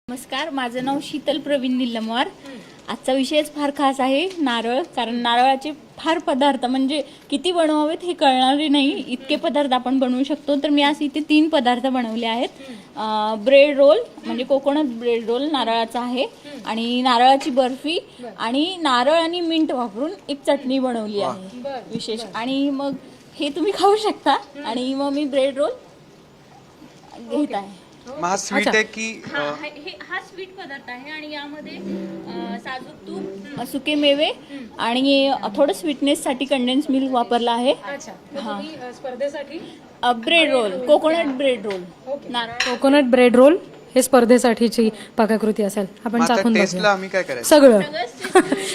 नमस्कार, माझं नाव शीतल प्रवीण निलमवार. आजचा विषयच फार खास आहे, नारळ. कारण नारळाचे फार पदार्थ म्हणजे किती बनवावेत हे कळणारे नाही, इतके पदार्थ आपण बनवू शकतो. तर मी आज इथे 3 पदार्थ बनवले आहेत. ब्रेड रोल म्हणजे कोकोनट ब्रेड रोल नारळाचा आहे, आणि नारळाची बर्फी, आणि नारळ आणि मिंट वापरून एक चटणी बनवली आहे विशेष. आणि मग हे तुम्ही खाऊ शकता. आणि मग मी ब्रेड रोल घेत आहे. हा स्वीट आहे की हा स्वीट पदार्थ आहे, आणि यामध्ये साजूक तूप, सुके मेवे आणि थोडं स्वीटनेस साठी कंडेन्स मिल्क वापरला आहे. स्पर्धेसाठी bread roll, coconut bread roll, coconut bread roll हे स्पर्धेसाठीची पाककृती असेल. आपण चाखून टेस्टला बघूया आम्ही काय करायचं? सगळं.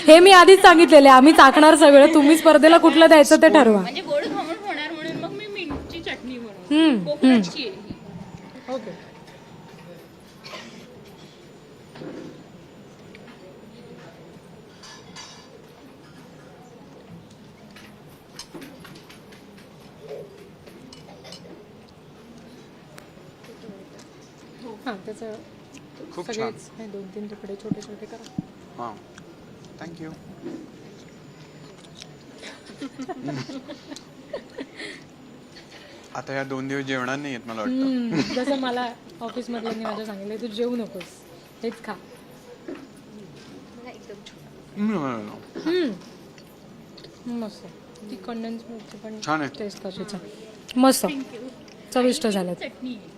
हे मी आधीच सांगितलेले, आम्ही चाकणार सगळं. तुम्ही स्पर्धेला कुठलं द्यायचं ते ठरवा. म्हणजे गोड खाऊन होणार म्हणून मग मी मिंटची चटणी बनवली, कोकोनटची आहे ही. ओके. त्याचं खूप छान. सगळेच 2-3 तुकडे छोटे छोटे करा. हां, थँक्यू. आता या 2 दिवस जेवणार नाही आहेत मला वाटतं. जसं मला ऑफिस मधल्यांनी माझ्या सांगितलं, तू जेवू नकोस, हेच खा. मस्त. ती कंडेन्स मिल्कची पण छान आहे. टेस्ट तशीच आहे. मस्त चविष्ट झालं. चटणी आहे.